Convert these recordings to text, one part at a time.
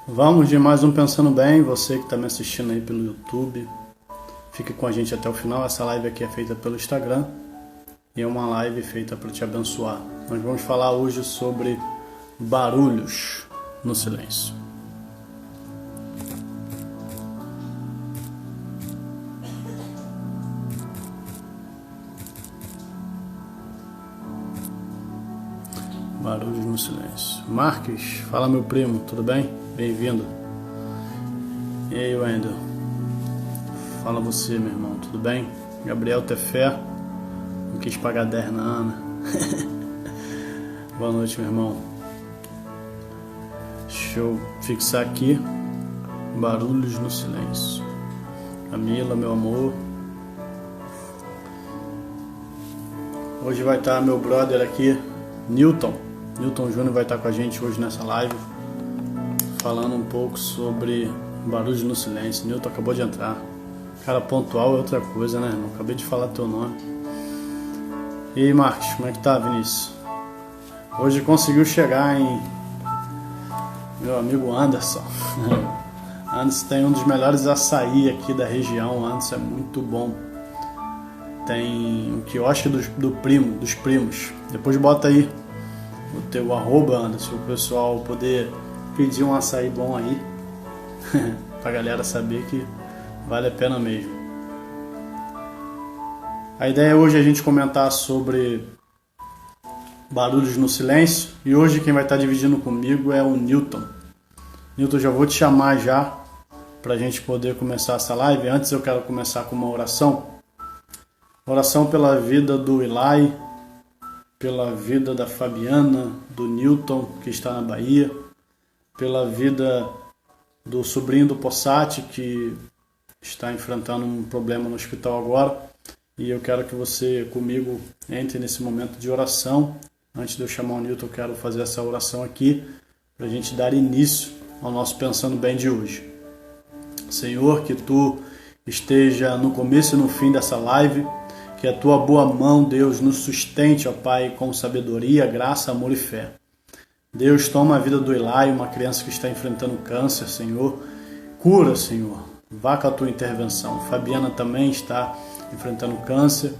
Vamos de mais um Pensando Bem, você que está me assistindo aí pelo YouTube, fique com a gente até o final. Essa live aqui é feita pelo Instagram e é uma live feita para te abençoar. Nós vamos falar hoje sobre barulhos no silêncio. Barulhos no silêncio. Marques, fala meu primo, tudo bem? Bem-vindo. E aí, Wendel? Fala você, meu irmão, tudo bem? Gabriel Tefé, não quis pagar 10 na Ana. Boa noite, meu irmão. Deixa eu fixar aqui. Barulhos no silêncio. Camila, meu amor. Hoje vai estar meu brother aqui, Newton Júnior vai estar com a gente hoje nessa live, falando um pouco sobre barulhos no silêncio. Newton acabou de entrar. Cara, pontual é outra coisa, né, irmão? Acabei de falar teu nome. E aí, Marcos, como é que tá, Vinícius? Hoje conseguiu chegar em meu amigo Anderson. Anderson tem um dos melhores açaí aqui da região. Anderson é muito bom. Tem um quiosque dos primos. Depois bota aí o teu arroba, Anderson, o pessoal poder pedir um açaí bom aí. Pra galera saber que vale a pena mesmo. A ideia hoje é a gente comentar sobre barulhos no silêncio. E hoje quem vai estar dividindo comigo é o Newton. Newton, já vou te chamar já pra gente poder começar essa live. Antes eu quero começar com uma oração. Oração pela vida do Eli, pela vida da Fabiana, do Newton, que está na Bahia, pela vida do sobrinho do Possati, que está enfrentando um problema no hospital agora. E eu quero que você comigo entre nesse momento de oração. Antes de eu chamar o Newton, eu quero fazer essa oração aqui, para a gente dar início ao nosso Pensando Bem de hoje. Senhor, que Tu esteja no começo e no fim dessa live, que a Tua boa mão, Deus, nos sustente, ó Pai, com sabedoria, graça, amor e fé. Deus, toma a vida do Eli, uma criança que está enfrentando câncer, Senhor. Cura, Senhor. Vá com a Tua intervenção. Fabiana também está enfrentando câncer.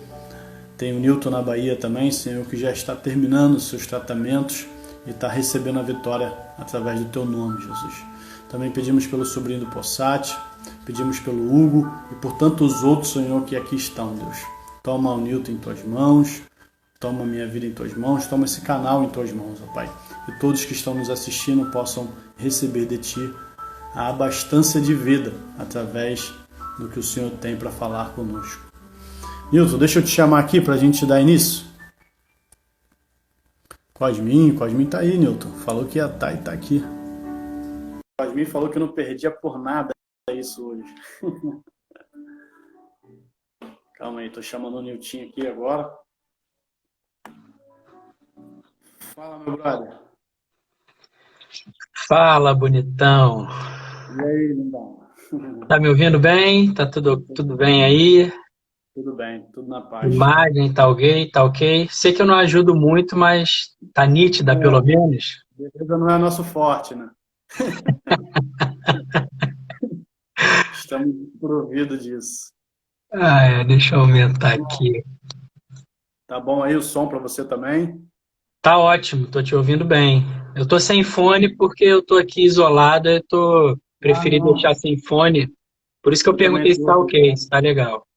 Tem o Newton na Bahia também, Senhor, que já está terminando os seus tratamentos e está recebendo a vitória através do Teu nome, Jesus. Também pedimos pelo sobrinho do Possati, pedimos pelo Hugo e por tantos outros, Senhor, que aqui estão, Deus. Toma o Newton em Tuas mãos, toma a minha vida em Tuas mãos, toma esse canal em Tuas mãos, ó Pai. E todos que estão nos assistindo possam receber de Ti a abastança de vida através do que o Senhor tem para falar conosco. Newton, deixa eu te chamar aqui para a gente dar início. Cosmin tá aí, Newton. Falou que ia estar e tá aqui. Cosmin falou que não perdia por nada isso hoje. Calma aí, tô chamando o Nilton aqui agora. Fala, meu brother. Fala, bonitão. E aí, lindão? Tá me ouvindo bem? Tá tudo bem aí? Tudo bem, tudo na paz. Imagem tá ok, tá ok. Sei que eu não ajudo muito, mas tá nítida pelo É, menos. beleza não é nosso forte, né? Estamos desprovidos disso. Deixa eu aumentar aqui. Tá bom aí o som para você também? Tá ótimo, tô te ouvindo bem. Eu tô sem fone porque eu tô aqui isolado, eu tô Ah, preferi deixar não. sem fone. Por isso que eu Eu também perguntei se estou tá aqui. ok, se tá legal.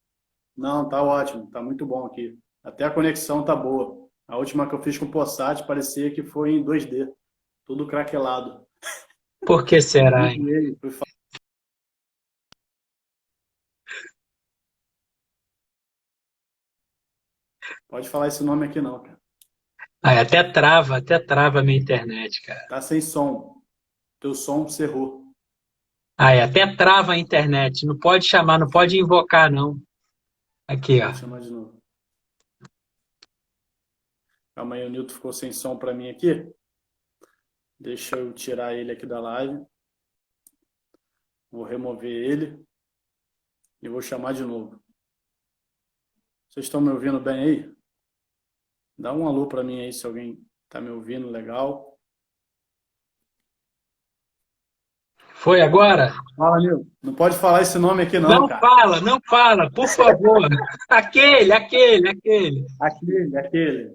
Não, tá ótimo, tá muito bom aqui. Até a conexão tá boa. A última que eu fiz com o Possat parecia que foi em 2D, tudo craquelado. Por que será, hein? Desliguei, pode falar esse nome aqui não, cara. Até trava a minha internet, cara. Tá sem som. Teu som cerrou. Até trava a internet. Não pode chamar, não pode invocar, não. Aqui, Vou ó. chamar de novo. Calma aí, o Nilton ficou sem som para mim aqui. Deixa eu tirar ele aqui da live. Vou remover ele e vou chamar de novo. Vocês estão me ouvindo bem aí? Dá um alô para mim aí se alguém tá me ouvindo legal. Foi agora? Fala, Nil. Não pode falar esse nome aqui não, Não cara. fala, não fala, por favor. Aquele. Aquele. Quero te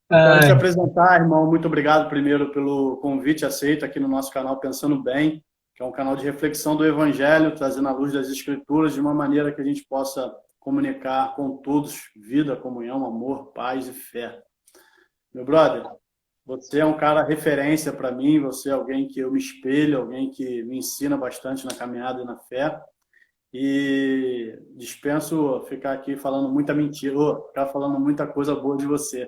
Ai, apresentar, irmão. Muito obrigado primeiro pelo convite aceito aqui no nosso canal Pensando Bem, que é um canal de reflexão do Evangelho, trazendo a luz das Escrituras de uma maneira que a gente possa comunicar com todos vida, comunhão, amor, paz e fé. Meu brother, você é um cara referência para mim, você é alguém que eu me espelho, alguém que me ensina bastante na caminhada e na fé. E dispenso ficar aqui falando muita mentira, ficar falando muita coisa boa de você.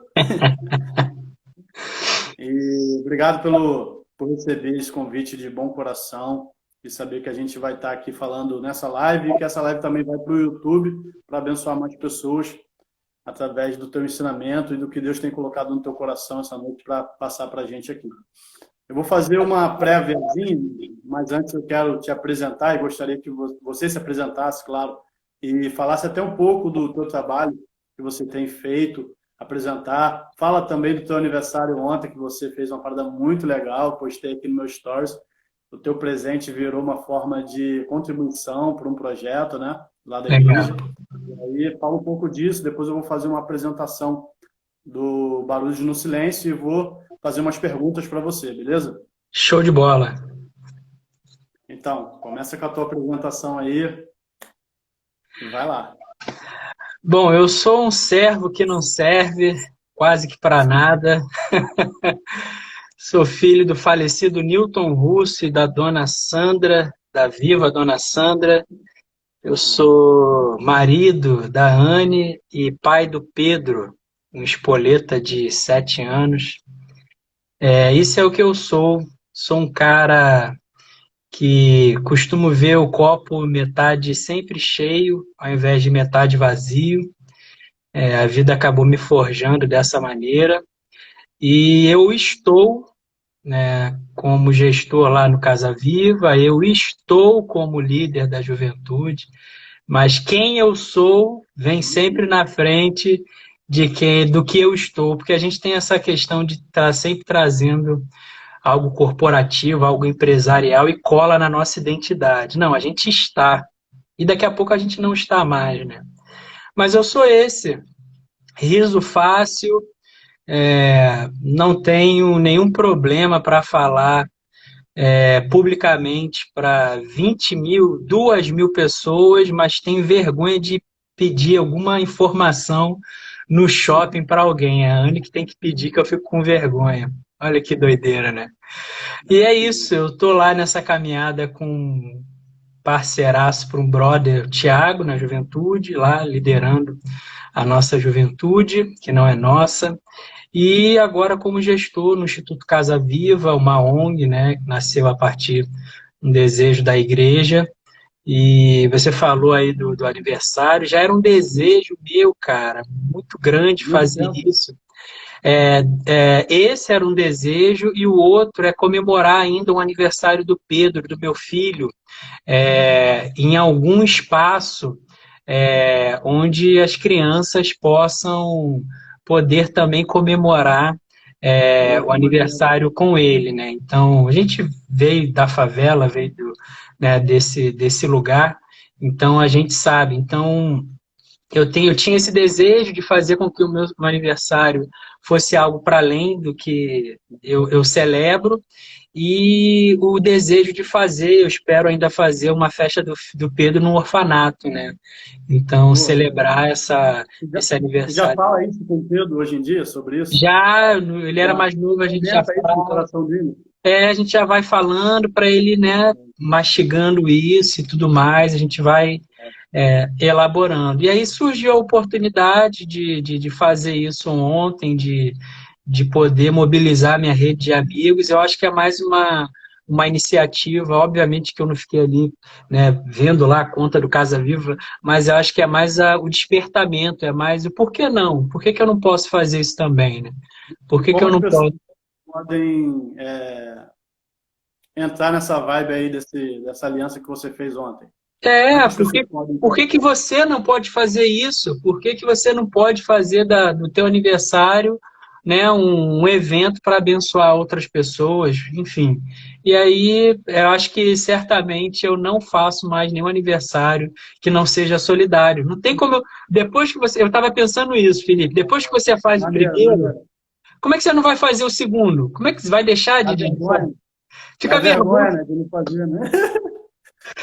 E obrigado por receber esse convite de bom coração e saber que a gente vai estar aqui falando nessa live e que essa live também vai para o YouTube para abençoar mais pessoas através do teu ensinamento e do que Deus tem colocado no teu coração essa noite para passar para a gente aqui. Eu vou fazer uma préviazinha, mas antes eu quero te apresentar e gostaria que você se apresentasse, claro, e falasse até um pouco do teu trabalho que você tem feito, apresentar. Fala também do teu aniversário ontem, que você fez uma parada muito legal, postei aqui no meu Stories. O teu presente virou uma forma de contribuição para um projeto, né, lá da legal. igreja. E aí fala um pouco disso, depois eu vou fazer uma apresentação do Barulhos no Silêncio e vou fazer umas perguntas para você, beleza? Show de bola. Então, começa com a tua apresentação aí e vai lá. Bom, eu sou um servo que não serve quase que para nada. Sou filho do falecido Newton Russo e da dona Sandra, da viva dona Sandra. Eu sou marido da Anne e pai do Pedro, um espoleta de 7 anos. Isso é o que eu sou. Sou um cara que costumo ver o copo metade sempre cheio, ao invés de metade vazio. A vida acabou me forjando dessa maneira. E eu estou, né, como gestor lá no Casa Viva, eu estou como líder da juventude, mas quem eu sou vem sempre na frente do que eu estou, porque a gente tem essa questão de estar sempre trazendo algo corporativo, algo empresarial e cola na nossa identidade. Não, a gente está. E daqui a pouco a gente não está mais, né? Mas eu sou esse. Riso fácil, não tenho nenhum problema para falar publicamente para 20 mil, 2 mil pessoas, mas tenho vergonha de pedir alguma informação no shopping para alguém. É a Anne que tem que pedir, que eu fico com vergonha. Olha que doideira, né? E é isso, eu tô lá nessa caminhada com um parceiraço para um brother, o Thiago, na juventude, lá liderando a nossa juventude, que não é nossa, e agora como gestor no Instituto Casa Viva, uma ONG, né, que nasceu a partir de um desejo da igreja. E você falou aí do aniversário, já era um desejo meu, cara, muito grande fazer isso. Esse era um desejo e o outro é comemorar ainda o aniversário do Pedro, do meu filho, em algum espaço onde as crianças possam poder também comemorar o aniversário com ele, né? Então, a gente veio da favela, veio né, desse lugar, então a gente sabe. Então, eu tinha esse desejo de fazer com que o meu aniversário fosse algo para além do que eu celebro, e o desejo de fazer, eu espero ainda fazer uma festa do Pedro no orfanato, né? Então, celebrar esse Você já aniversário. fala isso com o Pedro hoje em dia, sobre isso? Já, ele era mais novo, a gente já Comenta isso no coração dele. a gente já vai falando para ele, né, mastigando isso e tudo mais, a gente vai elaborando. E aí surgiu a oportunidade de fazer isso ontem, de poder mobilizar minha rede de amigos. Eu acho que é mais uma iniciativa, obviamente que eu não fiquei ali, né, vendo lá a conta do Casa Viva, mas eu acho que é mais o despertamento, é mais o por que não? Por que eu não posso fazer isso também, né? Por que eu não posso? Podem entrar nessa vibe aí dessa aliança que você fez ontem. Por que você não pode fazer isso? Por que você não pode fazer do teu aniversário né, um evento para abençoar outras pessoas, enfim. E aí, eu acho que certamente eu não faço mais nenhum aniversário que não seja solidário. Não tem como depois que você, eu estava pensando isso, Felipe, depois que você faz o Maneiro, primeiro, maneiro. como é que você não vai fazer o segundo? Como é que você vai deixar Dá de vergonha. Dá fica vergonha vergonha, né, de não fazer, né?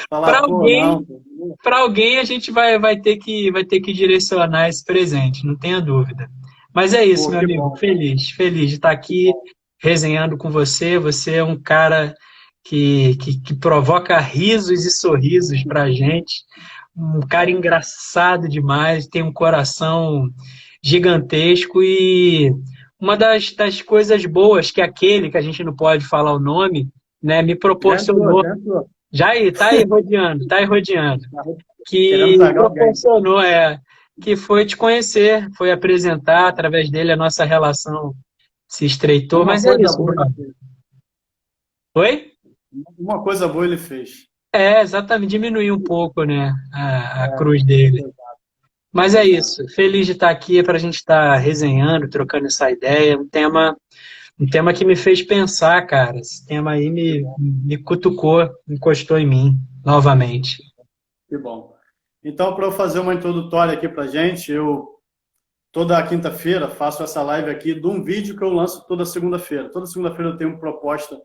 para Falar, pô, não, alguém, pô. para alguém a gente vai ter que direcionar esse presente, não tenha dúvida. Mas é isso, Pô, meu que amigo. bom, cara. Feliz de estar aqui resenhando com você. Você é um cara que provoca risos e sorrisos para a gente. Um cara engraçado demais, tem um coração gigantesco e uma das coisas boas que aquele, que a gente não pode falar o nome, né, me Já entrou, proporcionou. já entrou. Já aí, tá aí rodeando. Querendo Que zagar alguém. proporcionou, que foi te conhecer, foi apresentar, através dele a nossa relação se estreitou, Uma mas é coisa isso, boa ele brother. fez. Oi? Uma coisa boa ele fez. É, exatamente, diminuir um pouco, né, a É, cruz dele. Mas é exato. isso, feliz de estar aqui para a gente estar resenhando, trocando essa ideia, um tema que me fez pensar, cara, esse tema aí me cutucou, encostou em mim, novamente. Que bom. Então, para eu fazer uma introdutória aqui para gente, eu toda quinta-feira faço essa live aqui de um vídeo que eu lanço toda segunda-feira. Toda segunda-feira eu tenho uma proposta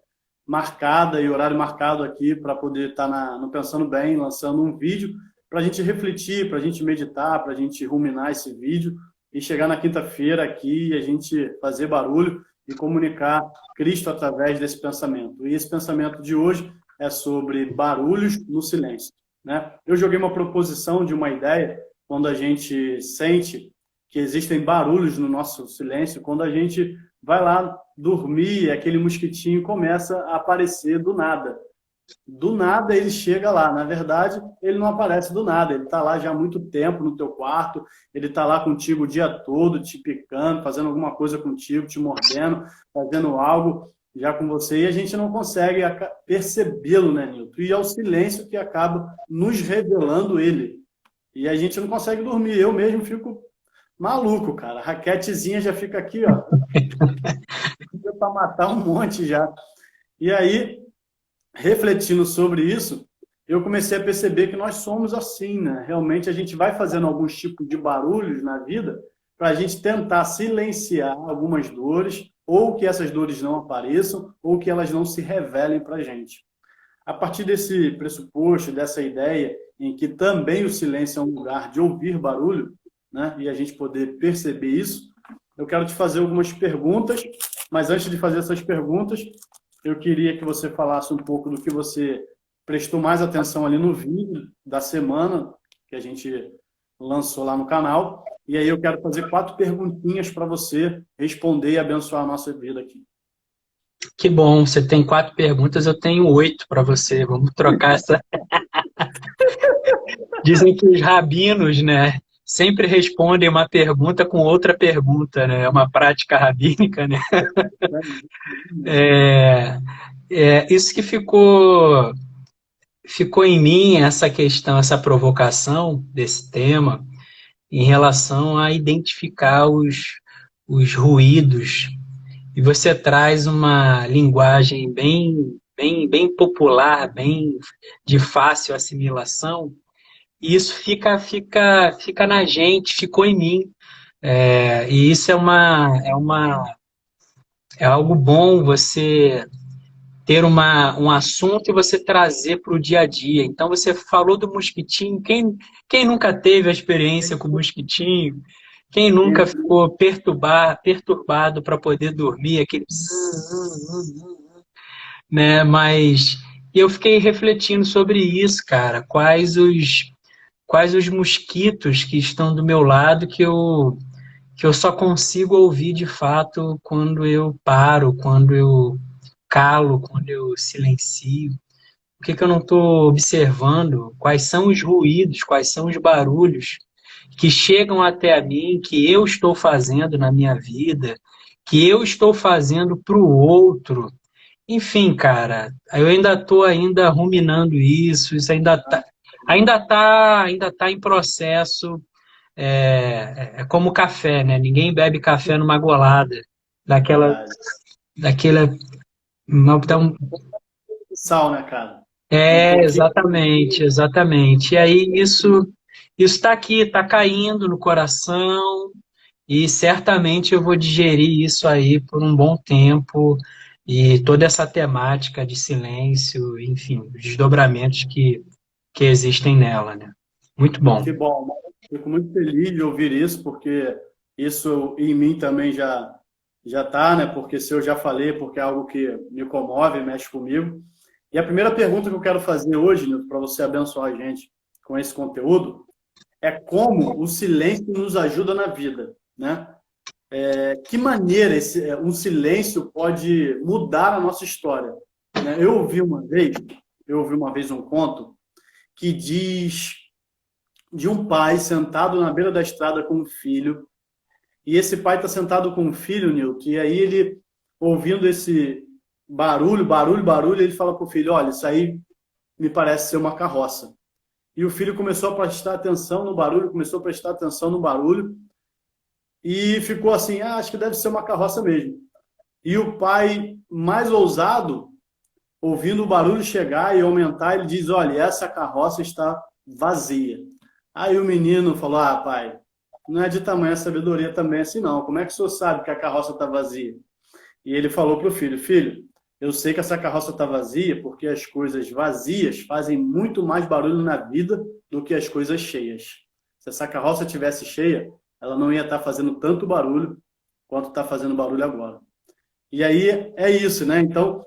marcada e horário marcado aqui para poder estar no Pensando Bem, lançando um vídeo para a gente refletir, para a gente meditar, para a gente ruminar esse vídeo e chegar na quinta-feira aqui e a gente fazer barulho e comunicar Cristo através desse pensamento. E esse pensamento de hoje é sobre barulhos no silêncio, né? Eu joguei uma proposição de uma ideia quando a gente sente que existem barulhos no nosso silêncio, quando a gente vai lá dormir, aquele mosquitinho começa a aparecer do nada. Do nada ele chega lá. Na verdade, ele não aparece do nada. Ele está lá já há muito tempo no teu quarto, ele está lá contigo o dia todo, te picando, fazendo alguma coisa contigo, te mordendo, fazendo algo já com você, e a gente não consegue percebê-lo, né, Nilton? E é o silêncio que acaba nos revelando ele. E a gente não consegue dormir. Eu mesmo fico maluco, cara. A raquetezinha já fica aqui, ó. Para matar um monte já. E aí, refletindo sobre isso, eu comecei a perceber que nós somos assim, né? Realmente a gente vai fazendo alguns tipos de barulhos na vida para a gente tentar silenciar algumas dores, ou que essas dores não apareçam, ou que elas não se revelem para a gente. A partir desse pressuposto, dessa ideia, em que também o silêncio é um lugar de ouvir barulho, né? E a gente poder perceber isso, eu quero te fazer algumas perguntas, mas antes de fazer essas perguntas, eu queria que você falasse um pouco do que você prestou mais atenção ali no vídeo da semana que a gente lançou lá no canal. E aí eu quero fazer 4 perguntinhas para você responder e abençoar a nossa vida aqui. Que bom, você tem 4 perguntas, eu tenho 8 para você. Vamos trocar essa. Dizem que os rabinos, né, sempre respondem uma pergunta com outra pergunta, né? É uma prática rabínica, né? É, isso que ficou em mim, essa questão, essa provocação desse tema, em relação a identificar os ruídos. E você traz uma linguagem bem popular, bem de fácil assimilação, e isso fica na gente, ficou em mim. E isso é algo bom você ter um assunto e você trazer para o dia a dia. Então, você falou do mosquitinho. Quem nunca teve a experiência com o mosquitinho? Quem nunca ficou perturbado para poder dormir, aquele né? Mas eu fiquei refletindo sobre isso, cara. Quais os mosquitos que estão do meu lado que eu só consigo ouvir de fato quando eu paro, quando eu calo, quando eu silencio. O que eu não estou observando? Quais são os ruídos, quais são os barulhos que chegam até a mim, que eu estou fazendo na minha vida, que eu estou fazendo para o outro. Enfim, cara, eu ainda estou ainda ruminando isso ainda tá em processo. É como café, né? Ninguém bebe café numa golada. daquela, Verdade. daquela, dá um. Sal, né, cara? Um É, pouquinho. exatamente, exatamente. E aí isso está aqui, está caindo no coração e certamente eu vou digerir isso aí por um bom tempo e toda essa temática de silêncio, enfim, os desdobramentos que existem nela, né? Muito bom. Que bom. Fico muito feliz de ouvir isso, porque isso em mim também já tá, né? Porque se eu já falei, porque é algo que me comove, mexe comigo. E a primeira pergunta que eu quero fazer hoje, Nilton, para você abençoar a gente com esse conteúdo, é como o silêncio nos ajuda na vida, né? Que maneira um silêncio pode mudar a nossa história, né? Eu ouvi uma vez um conto que diz de um pai sentado na beira da estrada com um filho, e esse pai está sentado com um filho, Nilton, e aí ele, ouvindo esse barulho, barulho, barulho, ele fala para o filho, olha, isso aí me parece ser uma carroça. E o filho começou a prestar atenção no barulho, começou a prestar atenção no barulho, e ficou assim, acho que deve ser uma carroça mesmo. E o pai, mais ousado, ouvindo o barulho chegar e aumentar, ele diz, olha, essa carroça está vazia. Aí o menino falou, pai, não é de tamanha sabedoria também assim não, como é que o senhor sabe que a carroça está vazia? E ele falou para o filho, filho, eu sei que essa carroça está vazia porque as coisas vazias fazem muito mais barulho na vida do que as coisas cheias. Se essa carroça tivesse cheia, ela não ia estar fazendo tanto barulho quanto está fazendo barulho agora. E aí é isso, né? Então,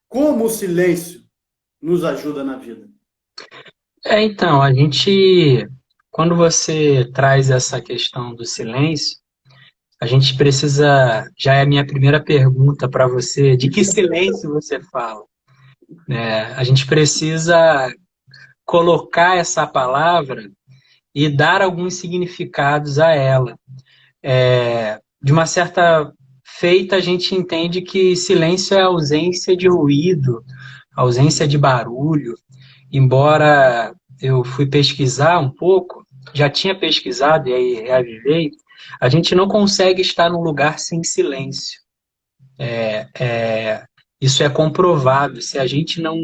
como o silêncio nos ajuda na vida? Então, quando você traz essa questão do silêncio, a gente precisa, já é a minha primeira pergunta para você, de que silêncio você fala? A gente precisa colocar essa palavra e dar alguns significados a ela. De uma certa feita, a gente entende que silêncio é ausência de ruído, ausência de barulho. Embora eu fui pesquisar um pouco, já tinha pesquisado e aí reavivei, a gente não consegue estar num lugar sem silêncio. Isso é comprovado. Se a gente não.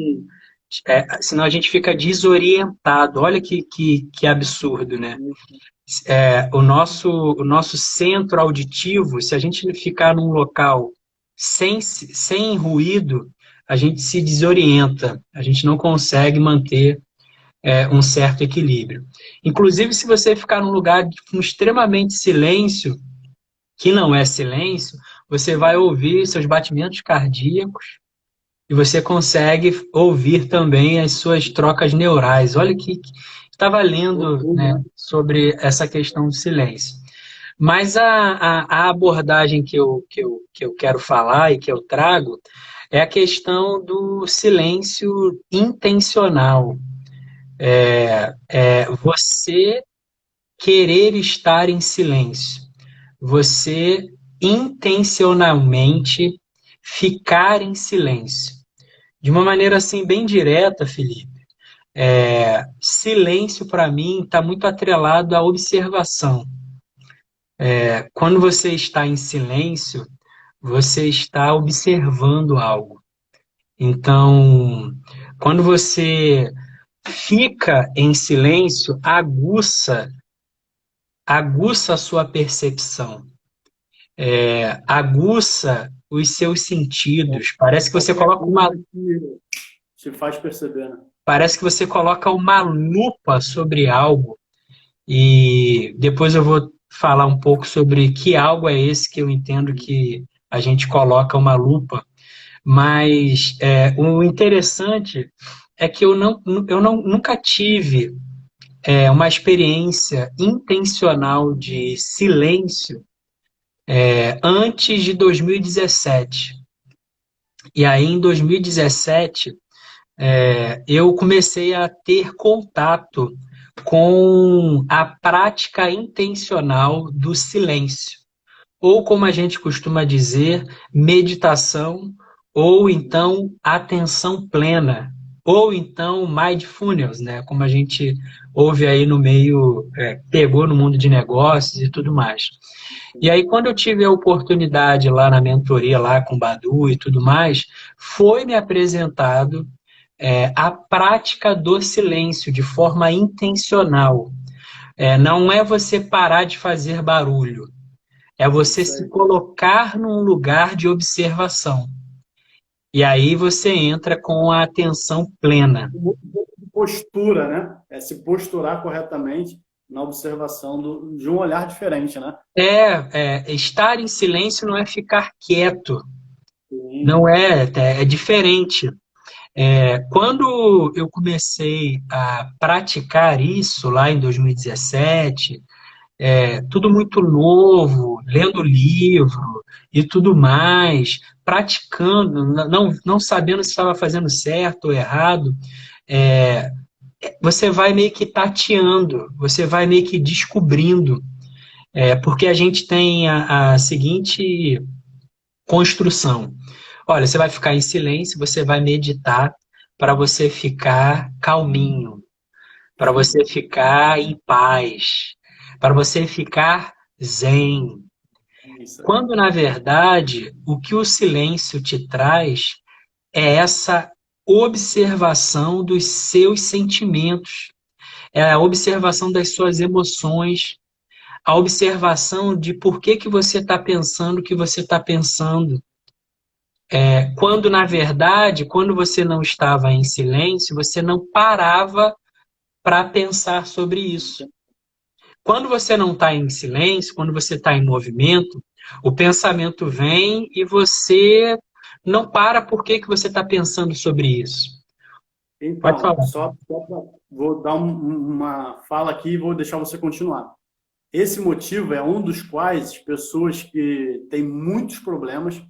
Senão a gente fica desorientado. Olha que absurdo, né? O nosso centro auditivo, se a gente ficar num local sem ruído, a gente se desorienta, a gente não consegue manter um certo equilíbrio. Inclusive, se você ficar num lugar com extremamente silêncio, que não é silêncio, você vai ouvir seus batimentos cardíacos e você consegue ouvir também as suas trocas neurais. Olha que estava lendo, né, sobre essa questão do silêncio. Mas a abordagem que eu quero falar e que eu trago é a questão do silêncio intencional. Você querer estar em silêncio. Você intencionalmente ficar em silêncio. De uma maneira assim bem direta, Felipe, silêncio para mim está muito atrelado à observação. Quando você está em silêncio, você está observando algo. Então, quando você fica em silêncio, aguça a sua percepção, aguça os seus sentidos. Te faz perceber, né? Parece que você coloca uma lupa sobre algo. E depois eu vou falar um pouco sobre que algo é esse que eu entendo que a gente coloca uma lupa. Mas o interessante é que nunca tive uma experiência intencional de silêncio antes de 2017. E aí, em 2017, eu comecei a ter contato com a prática intencional do silêncio, ou como a gente costuma dizer, meditação, ou então atenção plena, ou então mindfulness, né? Como a gente ouve aí no meio, pegou no mundo de negócios e tudo mais. E aí, quando eu tive a oportunidade lá na mentoria, lá com o Badu e tudo mais, foi me apresentado a prática do silêncio de forma intencional. Não é você parar de fazer barulho, é você Isso se aí. colocar num lugar de observação. E aí você entra com a atenção plena. Postura, né? É se posturar corretamente na observação de um olhar diferente, né? Estar em silêncio não é ficar quieto, Sim. não é diferente. Quando eu comecei a praticar isso lá em 2017, tudo muito novo, lendo livro e tudo mais, praticando, não sabendo se estava fazendo certo ou errado, é, você vai meio que tateando, você vai meio que descobrindo, porque a gente tem a seguinte construção. Olha, você vai ficar em silêncio, você vai meditar para você ficar calminho, para você ficar em paz, para você ficar zen. Isso aí. Quando, na verdade, o que o silêncio te traz é essa observação dos seus sentimentos, é a observação das suas emoções, a observação de por que você está pensando o que você está pensando. Quando, na verdade, quando você não estava em silêncio, você não parava para pensar sobre isso. Quando você não está em silêncio, quando você está em movimento, o pensamento vem e você não para por que você está pensando sobre isso. Pode Então, falar. vou dar uma fala aqui e vou deixar você continuar. Esse motivo é um dos quais pessoas que têm muitos problemas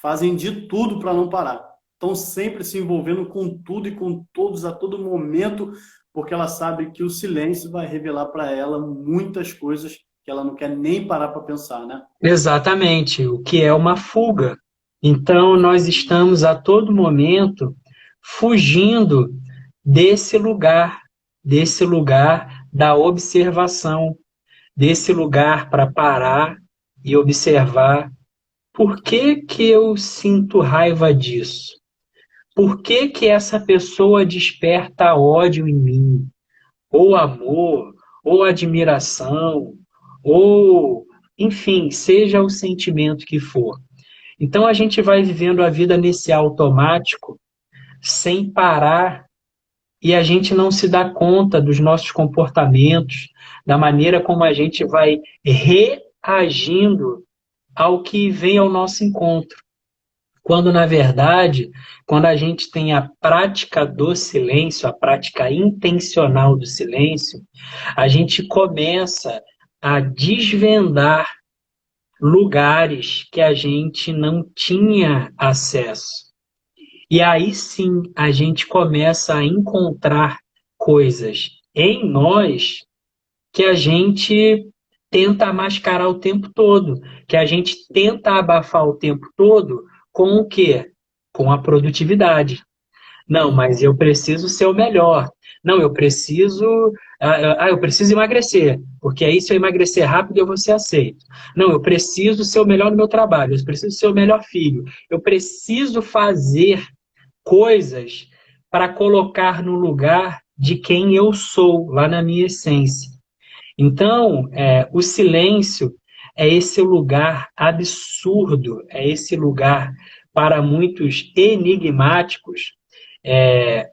fazem de tudo para não parar. Estão sempre se envolvendo com tudo e com todos a todo momento, porque ela sabe que o silêncio vai revelar para ela muitas coisas que ela não quer nem parar para pensar, né? Exatamente, o que é uma fuga. Então, nós estamos a todo momento fugindo desse lugar da observação, desse lugar para parar e observar por que que eu sinto raiva disso? Por que que essa pessoa desperta ódio em mim? Ou amor, ou admiração, ou, enfim, seja o sentimento que for. Então a gente vai vivendo a vida nesse automático, sem parar, e a gente não se dá conta dos nossos comportamentos, da maneira como a gente vai reagindo ao que vem ao nosso encontro. Quando, na verdade, quando a gente tem a prática do silêncio, a prática intencional do silêncio, a gente começa a desvendar lugares que a gente não tinha acesso. E aí sim a gente começa a encontrar coisas em nós que a gente tenta mascarar o tempo todo, que a gente tenta abafar o tempo todo com o quê? Com a produtividade. Não, mas eu preciso ser o melhor. Não, eu preciso emagrecer, porque aí se eu emagrecer rápido eu vou ser aceito. Não, eu preciso ser o melhor no meu trabalho, eu preciso ser o melhor filho. Eu preciso fazer coisas para colocar no lugar de quem eu sou, lá na minha essência. Então, o silêncio é esse lugar absurdo, é esse lugar para muitos enigmáticos,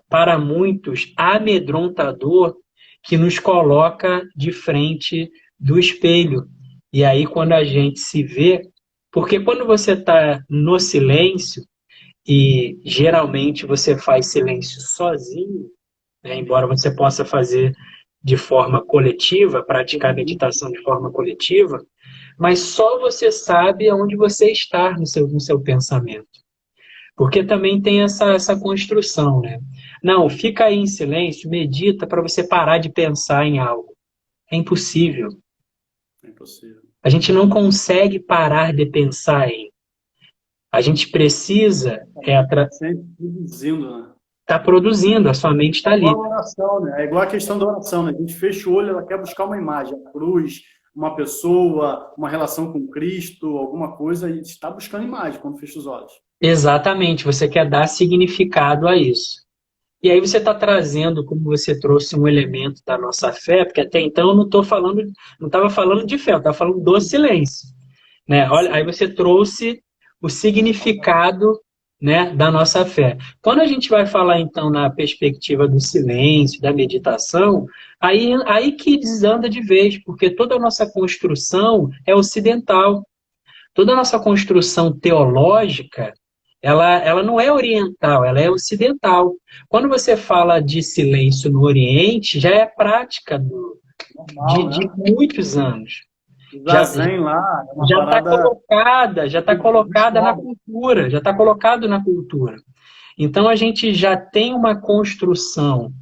para muitos amedrontador, que nos coloca de frente do espelho. E aí, quando a gente se vê, porque quando você está no silêncio, e geralmente você faz silêncio sozinho, né, embora você possa fazer de forma coletiva, praticar meditação de forma coletiva, mas só você sabe aonde você está no seu pensamento. Porque também tem essa construção, né? Não, fica aí em silêncio, medita para você parar de pensar em algo. É impossível. É impossível. A gente não consegue parar de pensar em. A gente precisa Sempre produzindo, né? está produzindo, a sua mente está É igual ali. a oração, né? É igual a questão da oração, né? A gente fecha o olho, ela quer buscar uma imagem, a cruz, uma pessoa, uma relação com Cristo, alguma coisa, e está buscando imagem quando fecha os olhos. Exatamente, você quer dar significado a isso. E aí você está trazendo, como você trouxe um elemento da nossa fé, porque até então eu não estou falando, não estava falando de fé, eu estava falando do silêncio, né? Olha, aí Sim. você trouxe o significado, né, da nossa fé. Quando a gente vai falar então na perspectiva do silêncio, da meditação, aí que desanda de vez, porque toda a nossa construção é ocidental. Toda a nossa construção teológica, ela não é oriental, ela é ocidental. Quando você fala de silêncio no Oriente, já é prática Normal, de né? muitos anos. O Já zazen lá é uma já está parada colocada, já está colocada na budista. cultura, já está colocado na cultura. Então a gente já tem uma construção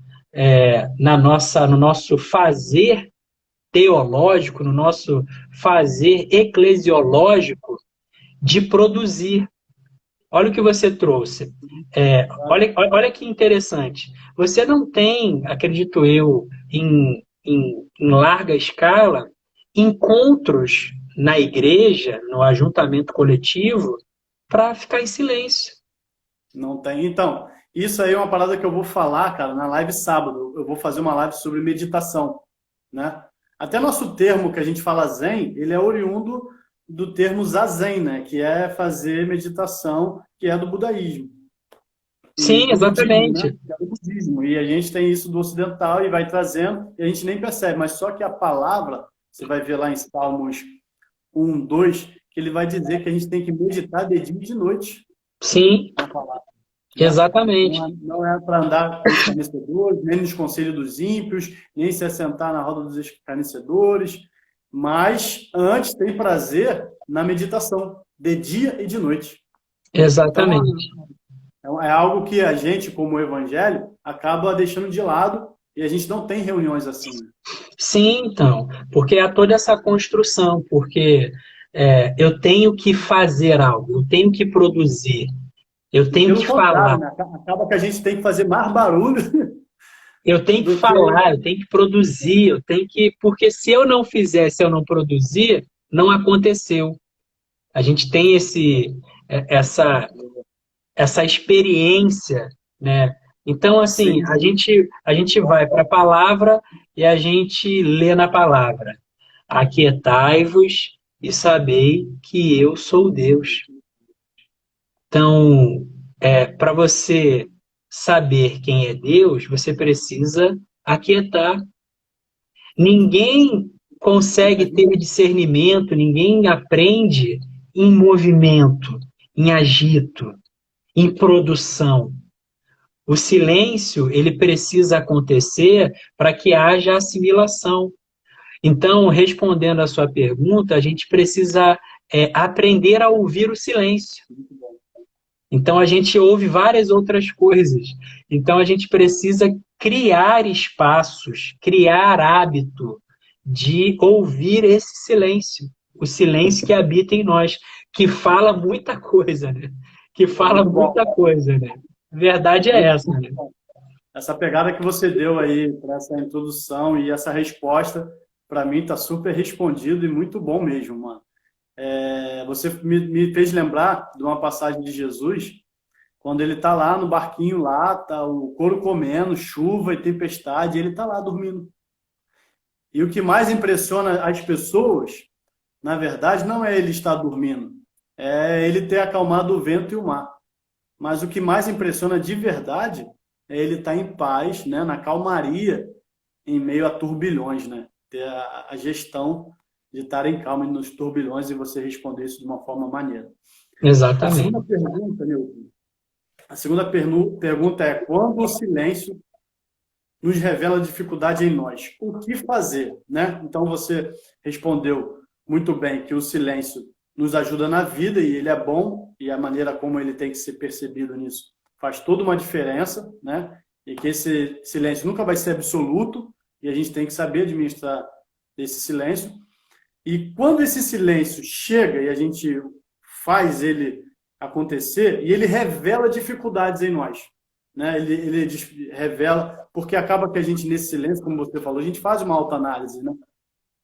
no nosso fazer teológico, no nosso fazer eclesiológico, de produzir. Olha o que você trouxe. Olha que interessante. Você não tem, acredito eu, em larga escala, encontros na igreja, no ajuntamento coletivo, para ficar em silêncio. Não tem. Então, isso aí é uma parada que eu vou falar, cara, na live sábado. Eu vou fazer uma live sobre meditação, né? Até nosso termo que a gente fala zen, ele é oriundo do termo zazen, né? Que é fazer meditação, que é do budaísmo. E Sim, do budismo, né? exatamente. Que é do budismo. E a gente tem isso do ocidental e vai trazendo, e a gente nem percebe. Mas só que a palavra, você vai ver lá em Salmos 1, 2, que ele vai dizer que a gente tem que meditar de dia e de noite Sim, na palavra, né? exatamente. Não é para andar com os escarnecedores, nem nos conselhos dos ímpios, nem se assentar na roda dos escarnecedores, mas antes tem prazer na meditação, de dia e de noite. Então, Exatamente. é algo que a gente, como evangelho, acaba deixando de lado e a gente não tem reuniões assim. Sim, então, porque há toda essa construção, porque eu tenho que fazer algo, eu tenho que produzir, eu E tenho pelo que contrário, falar. né? Acaba que a gente tem que fazer mais barulho Eu tenho que do que. falar, eu tenho que produzir, eu tenho que. Porque se eu não fizer, se eu não produzir, não aconteceu. A gente tem essa, essa experiência, né? Então, assim, Sim, a gente vai para a palavra e a gente lê na palavra. Aquietai-vos e sabei que eu sou Deus. Então, para você saber quem é Deus, você precisa aquietar. Ninguém consegue ter discernimento, ninguém aprende em movimento, em agito, em produção. O silêncio, ele precisa acontecer para que haja assimilação. Então, respondendo à sua pergunta, a gente precisa aprender a ouvir o silêncio. Então, a gente ouve várias outras coisas. Então, a gente precisa criar espaços, criar hábito de ouvir esse silêncio. O silêncio que habita em nós, que fala muita coisa, né? Que fala muito bom, muita coisa, né? A verdade é muito essa, né? bom. Essa pegada que você deu aí para essa introdução e essa resposta, para mim, está super respondido e muito bom mesmo, mano. Você me fez lembrar de uma passagem de Jesus, quando ele está lá no barquinho, lá, tá o couro comendo, chuva e tempestade, e ele está lá dormindo. E o que mais impressiona as pessoas, na verdade, não é ele estar dormindo, é ele ter acalmado o vento e o mar. Mas o que mais impressiona de verdade é ele estar em paz, né, na calmaria, em meio a turbilhões, né? Ter a gestão de estar em calma nos turbilhões e você responder isso de uma forma maneira. A Exatamente. segunda pergunta, Nilton, pergunta é: quando o silêncio nos revela dificuldade em nós, o que fazer, né? Então você respondeu muito bem que o silêncio nos ajuda na vida e ele é bom e a maneira como ele tem que ser percebido nisso faz toda uma diferença, né? E que esse silêncio nunca vai ser absoluto e a gente tem que saber administrar esse silêncio. E quando esse silêncio chega e a gente faz ele acontecer, e ele revela dificuldades em nós. né? Ele revela, porque acaba que a gente, nesse silêncio, como você falou, a gente faz uma autoanálise, né?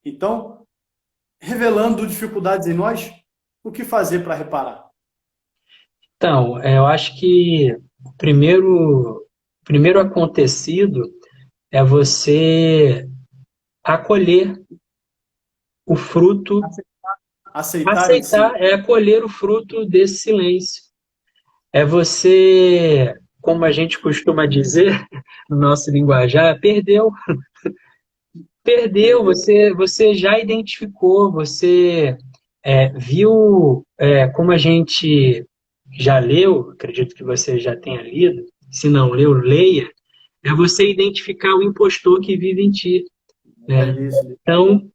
Então, revelando dificuldades em nós, o que fazer para reparar? Então, eu acho que o primeiro acontecido é você acolher o fruto, Aceitar esse silêncio. aceitar, é acolher o fruto desse silêncio. É você, como a gente costuma dizer no nosso linguajar, perdeu, Perdeu. você já identificou, você viu, como a gente já leu, acredito que você já tenha lido, se não leu, leia, é você identificar o impostor que vive em ti, É né? isso. Então,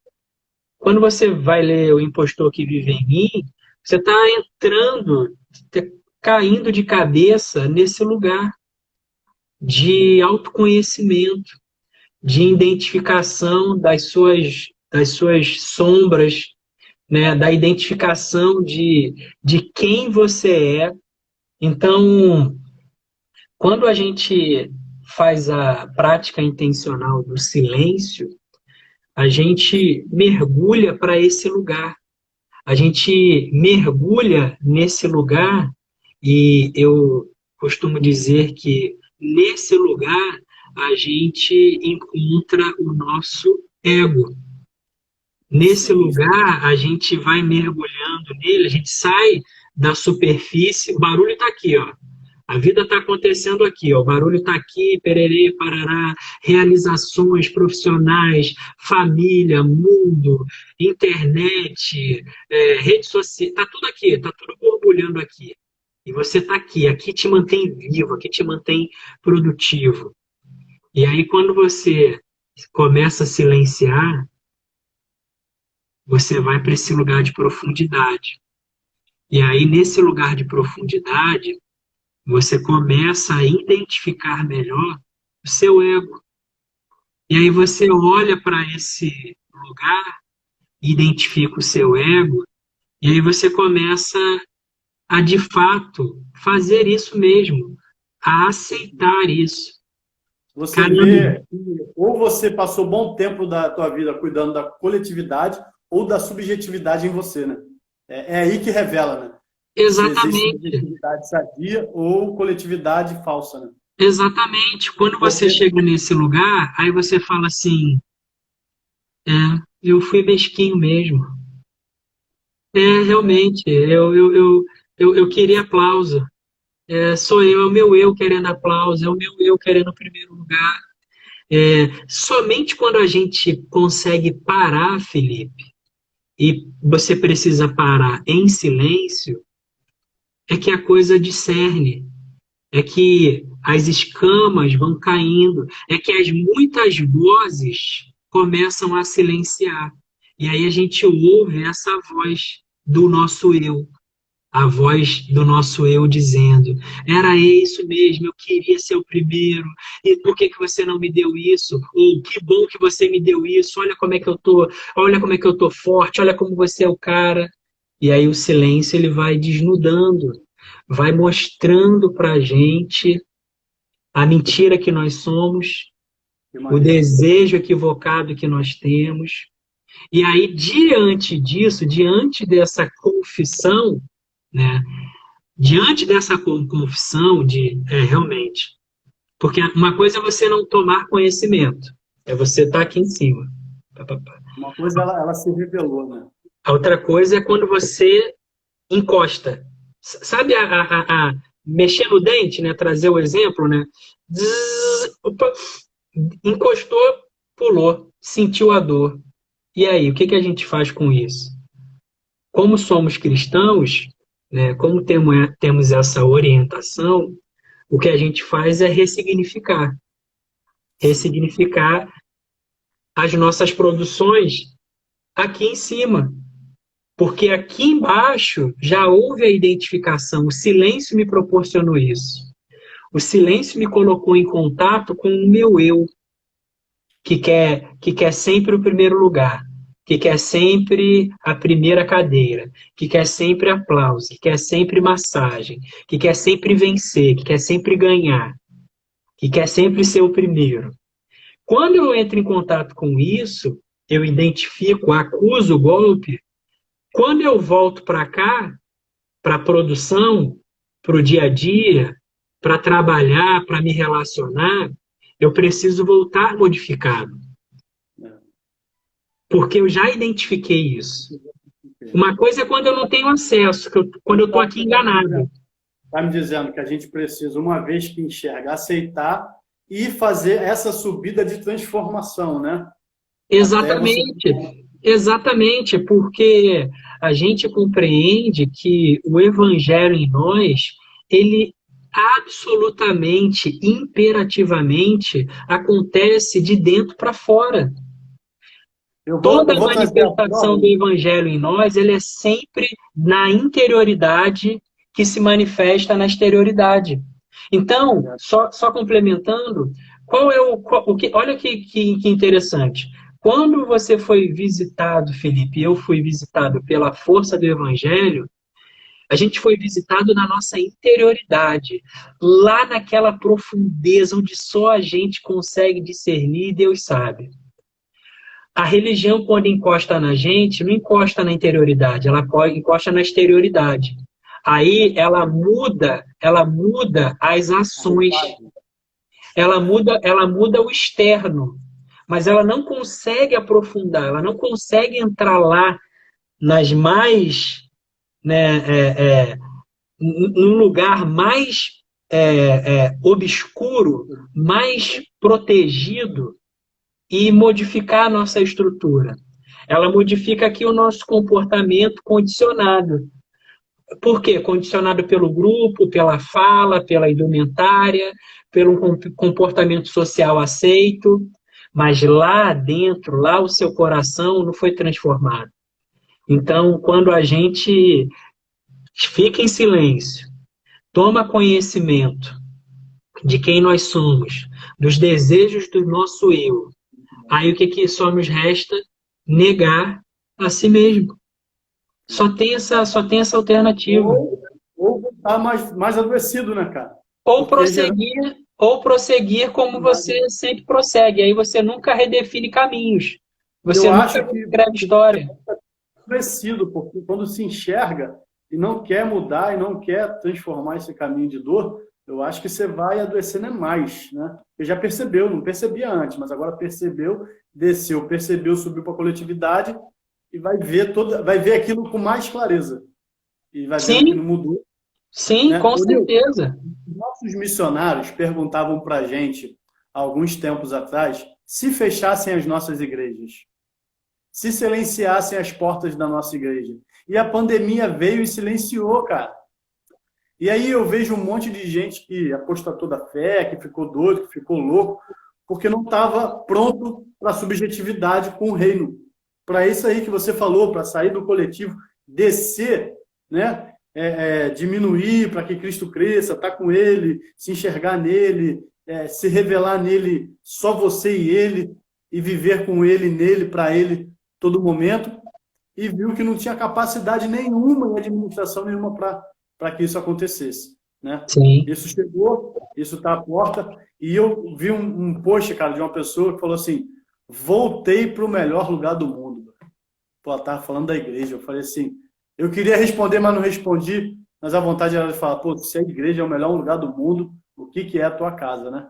quando você vai ler O Impostor que Vive em Mim, você está entrando, tá caindo de cabeça nesse lugar de autoconhecimento, de identificação das suas sombras, né? Da identificação de quem você é. Então, quando a gente faz a prática intencional do silêncio, a gente mergulha para esse lugar. A gente mergulha nesse lugar e eu costumo dizer que nesse lugar a gente encontra o nosso ego. Nesse Sim, lugar a gente vai mergulhando nele, a gente sai da superfície, o barulho está aqui, ó. A vida está acontecendo aqui, ó. O barulho está aqui, pererê, parará, realizações profissionais, família, mundo, internet, rede social, está tudo aqui, está tudo borbulhando aqui. E você está aqui, aqui te mantém vivo, aqui te mantém produtivo. E aí, quando você começa a silenciar, você vai para esse lugar de profundidade. E aí, nesse lugar de profundidade, você começa a identificar melhor o seu ego. E aí você olha para esse lugar, identifica o seu ego, e aí você começa a, de fato, fazer isso mesmo, a aceitar isso. você Caramba, vê que ou você passou bom tempo da tua vida cuidando da coletividade ou da subjetividade em você, né? É aí que revela, né? Se existe exatamente, subjetividade sadia ou coletividade falsa, né? exatamente. Quando você Porque chega nesse lugar, aí você fala assim, é, eu fui mesquinho mesmo. Realmente, eu queria aplauso. Sou eu, é o meu eu querendo aplauso, é o meu eu querendo o primeiro lugar. Somente quando a gente consegue parar, Felipe, e você precisa parar em silêncio, é que a coisa discerne, é que as escamas vão caindo, é que as muitas vozes começam a silenciar. E aí a gente ouve essa voz do nosso eu. A voz do nosso eu dizendo: era isso mesmo, eu queria ser o primeiro, e por que que você não me deu isso? Ou que bom que você me deu isso, olha como é que eu tô, olha como é que eu tô forte, olha como você é o cara. E aí o silêncio ele vai desnudando, vai mostrando pra gente a mentira que nós somos, que o maneiro. desejo equivocado que nós temos. E aí, diante disso, diante dessa confissão, né? Diante dessa confissão de realmente, porque uma coisa é você não tomar conhecimento, é você estar aqui em cima. Uma coisa ela se revelou, né? A outra coisa é quando você encosta. Sabe mexer no dente, né? Trazer o exemplo, né? Opa, encostou, pulou, sentiu a dor. E aí, o que que a gente faz com isso? Como somos cristãos, né? Como temos essa orientação, o que a gente faz é ressignificar. Sim. Ressignificar as nossas produções aqui em cima. Porque aqui embaixo já houve a identificação, o silêncio me proporcionou isso. O silêncio me colocou em contato com o meu eu, que quer sempre o primeiro lugar, que quer sempre a primeira cadeira, que quer sempre aplauso, que quer sempre massagem, que quer sempre vencer, que quer sempre ganhar. que quer sempre ser o primeiro. Quando eu entro em contato com isso, eu identifico, acuso o golpe. Quando eu volto para cá, para a produção, para o dia a dia, para trabalhar, para me relacionar, eu preciso voltar modificado, porque eu já identifiquei isso. Uma coisa é quando eu não tenho acesso, quando eu estou aqui enganado. Está me dizendo que a gente precisa, uma vez que enxerga, aceitar e fazer essa subida de transformação, né? Exatamente, exatamente, porque a gente compreende que o evangelho em nós, ele absolutamente, imperativamente, acontece de dentro para fora. Toda a manifestação do evangelho em nós, ele é sempre na interioridade que se manifesta na exterioridade. Então, só complementando, olha que interessante. Quando você foi visitado, Felipe, eu fui visitado pela força do evangelho, a gente foi visitado na nossa interioridade, lá naquela profundeza onde só a gente consegue discernir e Deus sabe. A religião, quando encosta na gente, não encosta na interioridade, ela encosta na exterioridade. Aí ela muda as ações, ela muda o externo, mas ela não consegue aprofundar, ela não consegue entrar lá nas mais, num lugar mais obscuro, mais protegido, e modificar a nossa estrutura. Ela modifica aqui o nosso comportamento condicionado. Por quê? Condicionado pelo grupo, pela fala, pela indumentária, pelo comportamento social aceito, mas lá dentro, lá o seu coração não foi transformado. Então, quando a gente fica em silêncio, toma conhecimento de quem nós somos, dos desejos do nosso eu, aí o que só nos resta? Negar a si mesmo. Só tem essa alternativa. Ou voltar mais adoecido, né, cara? Ou prosseguir como você sempre prossegue. Aí você nunca redefine caminhos. Você nunca escreve história. Adoecido, porque quando se enxerga e não quer mudar e não quer transformar esse caminho de dor, eu acho que você vai adoecendo mais, né? Você já percebeu, não percebia antes, mas agora percebeu, desceu, percebeu, subiu para a coletividade e vai ver aquilo com mais clareza. E vai ver que não mudou. Sim, né? Com certeza. Nossos missionários perguntavam para a gente, há alguns tempos atrás, se fechassem as nossas igrejas, se silenciassem as portas da nossa igreja. E a pandemia veio e silenciou, cara. E aí eu vejo um monte de gente que apostatou da fé, que ficou doido, que ficou louco, porque não estava pronto para a subjetividade com o reino. Para isso aí que você falou, para sair do coletivo, descer, né? Diminuir para que Cristo cresça, estar com Ele, se enxergar nele, se revelar nele, só você e Ele, e viver com Ele, nele, para Ele, todo momento. E viu que não tinha capacidade nenhuma em administração nenhuma para que isso acontecesse, né? Sim. Isso chegou, isso está à porta, e eu vi um post, cara, de uma pessoa que falou assim, voltei para o melhor lugar do mundo. Pô, ela estava falando da igreja, eu falei assim, eu queria responder, mas não respondi, mas a vontade era de falar, pô, se a igreja é o melhor lugar do mundo, o que é a tua casa, né?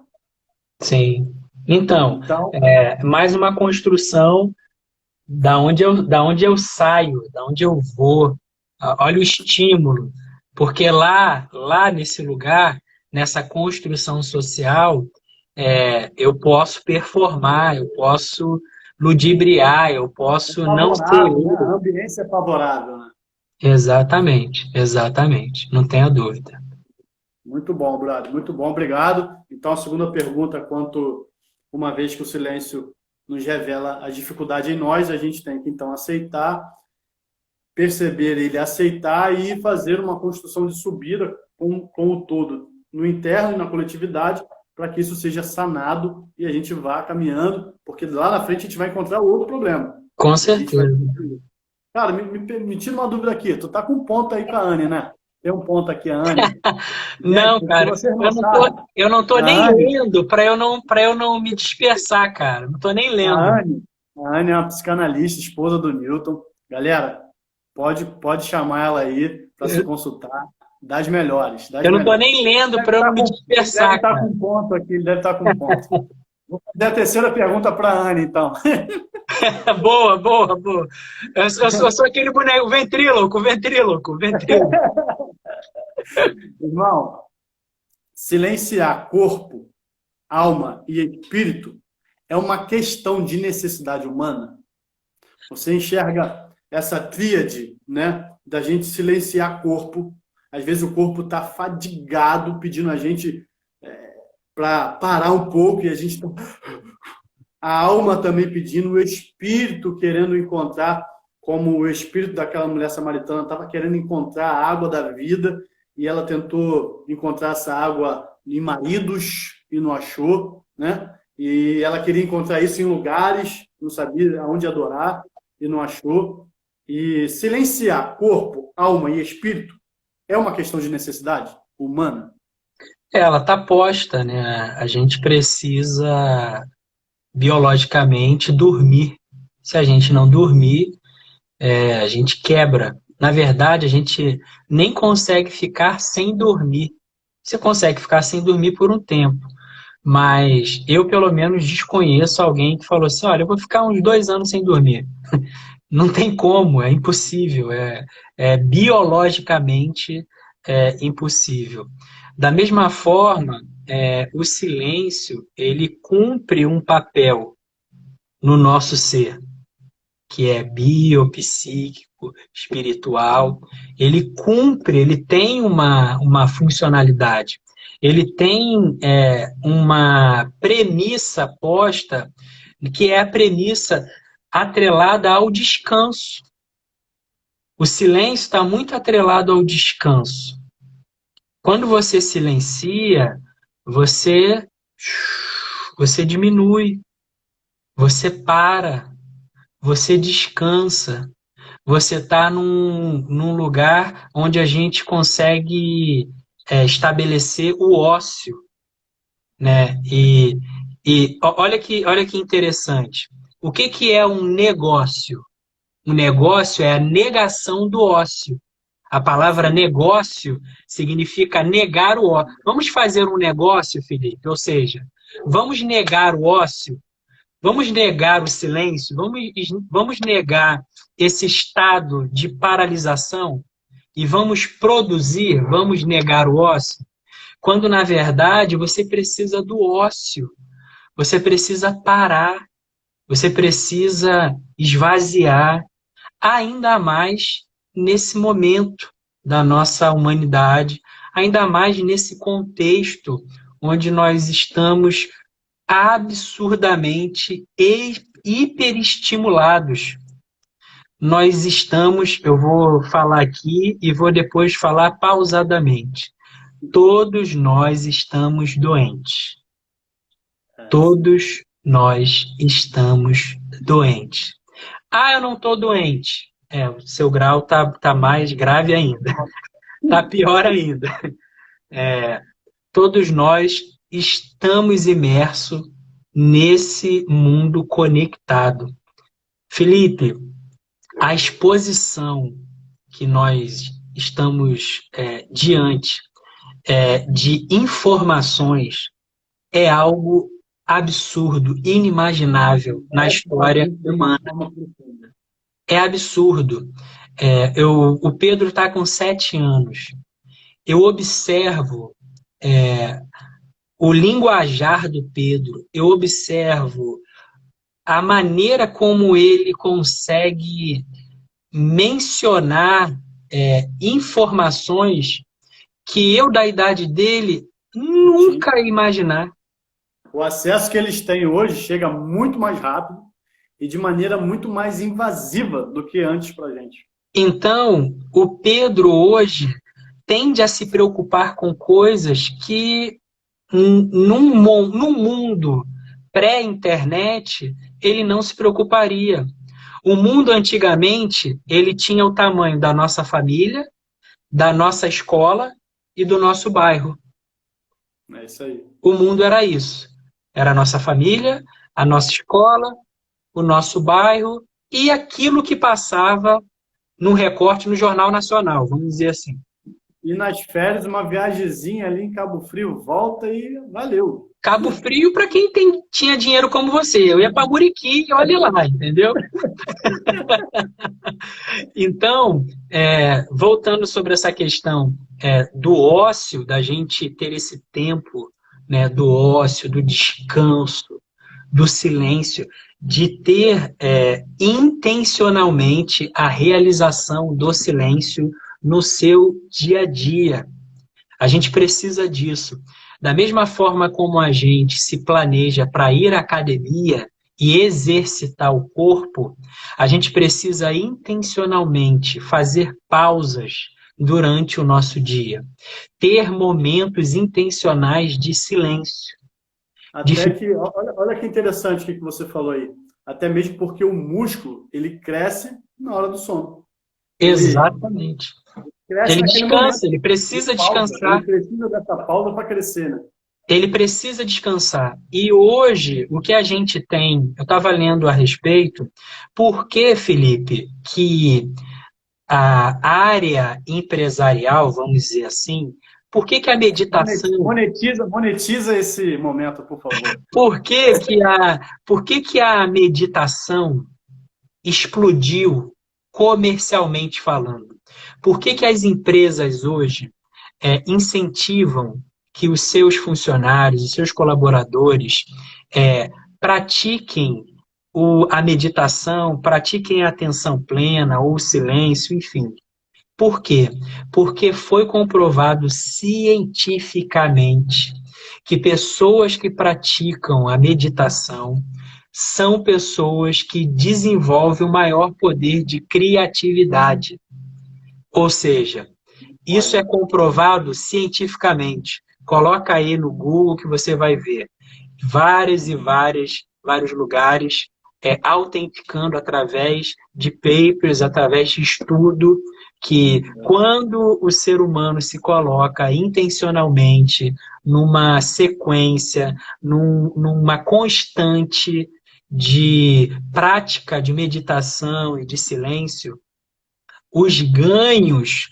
Sim. Então mais uma construção da onde eu saio, da onde eu vou. Olha o estímulo. Porque lá nesse lugar, nessa construção social, eu posso performar, eu posso ludibriar, eu posso não ser... Né? A ambiência é favorável, né? Exatamente. Não tenha dúvida. Muito bom, brother. Muito bom, obrigado. Então, a segunda pergunta, quanto uma vez que o silêncio nos revela a dificuldade em nós, a gente tem que, então, aceitar, perceber ele, aceitar e fazer uma construção de subida com o todo, no interno e na coletividade, para que isso seja sanado e a gente vá caminhando, porque lá na frente a gente vai encontrar outro problema. Com certeza. Cara, me tira uma dúvida aqui. Tu tá com ponto aí com a Anne, né? tem um ponto aqui, a Anne. Não, Gente, se cara, vocês não sabem, eu não tô nem a Anne, lendo para eu não me dispersar, cara. Não tô nem lendo. a Anne, a Anne é uma psicanalista, esposa do Newton. Galera, pode chamar ela aí para se consultar. Das melhores, das Eu não tô melhores. nem lendo para eu não me Ele deve dispersar, estar cara. com ponto aqui, ele deve estar com ponto. Vou fazer a terceira pergunta para a Anne, então. Boa, boa, boa. Eu sou aquele boneco, ventríloco, ventríloco, ventríloco. Irmão, silenciar corpo, alma e espírito é uma questão de necessidade humana. Você enxerga essa tríade, né, da gente silenciar corpo. Às vezes o corpo está fadigado, pedindo a gente para parar um pouco e a gente tá... A alma também pedindo, o espírito querendo encontrar, como o espírito daquela mulher samaritana estava querendo encontrar a água da vida e ela tentou encontrar essa água em maridos e não achou, né? E ela queria encontrar isso em lugares, não sabia aonde adorar e não achou. E silenciar corpo, alma e espírito é uma questão de necessidade humana. Ela tá posta, né? A gente precisa biologicamente dormir. Se a gente não dormir, a gente quebra. Na verdade, a gente nem consegue ficar sem dormir. Você consegue ficar sem dormir por um tempo, mas eu, pelo menos, desconheço alguém que falou assim: olha, eu vou ficar uns 2 anos sem dormir. Não tem como, é impossível, é biologicamente impossível. Da mesma forma, o silêncio ele cumpre um papel no nosso ser, que é biopsíquico, espiritual. Ele cumpre, ele tem uma funcionalidade, ele tem uma premissa posta, que é a premissa atrelada ao descanso. O silêncio está muito atrelado ao descanso. Quando você silencia, você diminui, você para, você descansa, você está num lugar onde a gente consegue estabelecer o ócio, né? Olha que interessante. O que é um negócio? O negócio é a negação do ócio. A palavra Sim. negócio significa negar o ócio. Vamos fazer um negócio, Felipe, ou seja, vamos negar o ócio, vamos negar o silêncio, vamos negar esse estado de paralisação e vamos produzir, vamos negar o ócio, quando na verdade você precisa do ócio, você precisa parar, você precisa esvaziar, ainda mais nesse momento da nossa humanidade, ainda mais nesse contexto onde nós estamos absurdamente hiperestimulados. Nós estamos, eu vou falar aqui e vou depois falar pausadamente. Todos nós estamos doentes. Todos nós estamos doentes. Ah, eu não estou doente. O seu grau tá mais grave ainda. Tá pior ainda. Todos nós estamos imersos nesse mundo conectado. Felipe, a exposição que nós estamos diante de informações é algo absurdo, inimaginável na história humana. É absurdo. O Pedro está com 7 anos. Eu observo o linguajar do Pedro, eu observo a maneira como ele consegue mencionar informações que eu, da idade dele, nunca ia imaginar. O acesso que eles têm hoje chega muito mais rápido e de maneira muito mais invasiva do que antes para a gente. Então, o Pedro hoje tende a se preocupar com coisas que num mundo pré-internet ele não se preocuparia. O mundo antigamente ele tinha o tamanho da nossa família, da nossa escola e do nosso bairro. É isso aí. O mundo era isso. Era a nossa família, a nossa escola, o nosso bairro e aquilo que passava num recorte no Jornal Nacional, vamos dizer assim. E nas férias, uma viagemzinha ali em Cabo Frio, volta e valeu. Cabo Frio para quem tinha dinheiro como você. Eu ia para Muriqui e olhe lá, entendeu? Então, voltando sobre essa questão do ócio, da gente ter esse tempo, né, do ócio, do descanso, do silêncio, de ter intencionalmente a realização do silêncio no seu dia a dia. A gente precisa disso. Da mesma forma como a gente se planeja para ir à academia e exercitar o corpo, a gente precisa intencionalmente fazer pausas durante o nosso dia. Ter momentos intencionais de silêncio. Até que, olha que interessante o que você falou aí. Até mesmo porque o músculo, ele cresce na hora do sono. Exatamente. Cresce Ele naquele momento. descansa, ele precisa descansar. Ele precisa dessa pausa para crescer, né? Ele precisa descansar. E hoje, o que a gente tem, eu estava lendo a respeito, por que, Felipe, que a área empresarial, vamos dizer assim, por que a meditação... Monetiza esse momento, por favor. Por que a meditação explodiu comercialmente falando? Por que as empresas hoje incentivam que os seus funcionários, os seus colaboradores pratiquem a meditação, pratiquem a atenção plena ou o silêncio, enfim. Por quê? Porque foi comprovado cientificamente que pessoas que praticam a meditação são pessoas que desenvolvem o maior poder de criatividade. Ou seja, isso é comprovado cientificamente. Coloca aí no Google que você vai ver vários lugares autenticando através de papers, através de estudo, que quando o ser humano se coloca intencionalmente numa sequência, numa constante de prática de meditação e de silêncio, os ganhos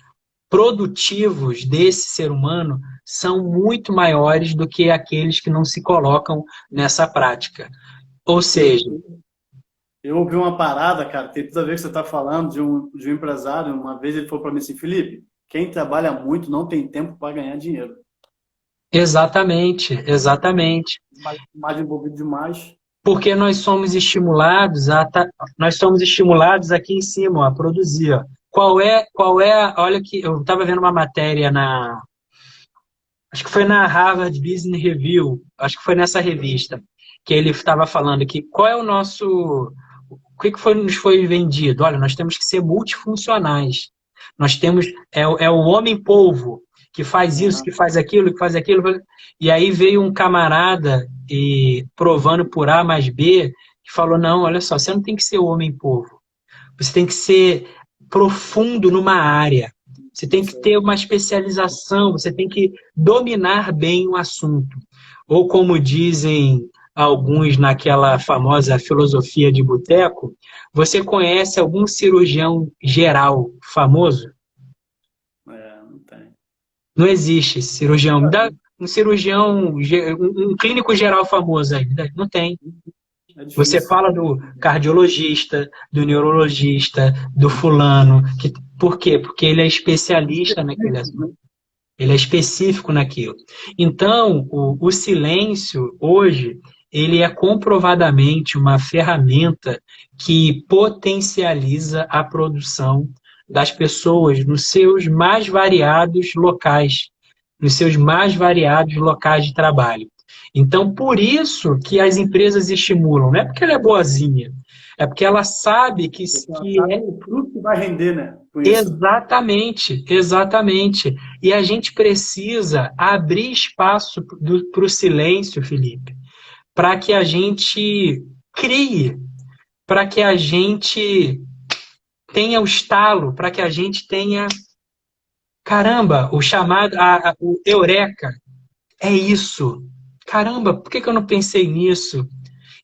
produtivos desse ser humano são muito maiores do que aqueles que não se colocam nessa prática. Ou seja... Eu ouvi uma parada, cara, tem toda vez que você está falando de um empresário, uma vez ele falou para mim assim, Felipe, quem trabalha muito não tem tempo para ganhar dinheiro. Exatamente, exatamente. Mais envolvido demais. Porque nós somos estimulados aqui em cima, ó, a produzir. Ó. Olha que eu estava vendo uma matéria acho que foi na Harvard Business Review, acho que foi nessa revista, que ele estava falando que qual é o nosso... O que nos foi vendido? Olha, nós temos que ser multifuncionais. Nós temos... É o homem-polvo, que faz isso, que faz aquilo, que faz aquilo. E aí veio um camarada provando por A mais B, que falou, não, olha só, você não tem que ser o homem-polvo. Você tem que ser profundo numa área. Você tem que ter uma especialização, você tem que dominar bem o assunto. Ou como dizem alguns naquela famosa filosofia de boteco, você conhece algum cirurgião geral famoso? Não tem. Não existe cirurgião. Me dá um cirurgião, um clínico geral famoso aí. Não tem. Você fala do cardiologista, do neurologista, do fulano. Por quê? Porque ele é especialista naquele assunto. Ele é específico naquilo. Então, o silêncio, hoje, ele é comprovadamente uma ferramenta que potencializa a produção das pessoas nos seus mais variados locais, nos seus mais variados locais de trabalho. Então, por isso que as empresas estimulam, não é porque ela é boazinha, é porque ela sabe que é o fruto que vai render, né? Exatamente, exatamente. E a gente precisa abrir espaço para o silêncio, Felipe, para que a gente crie, para que a gente tenha o estalo, para que a gente tenha Caramba, o chamado, o eureka, é isso. Caramba, por que que eu não pensei nisso?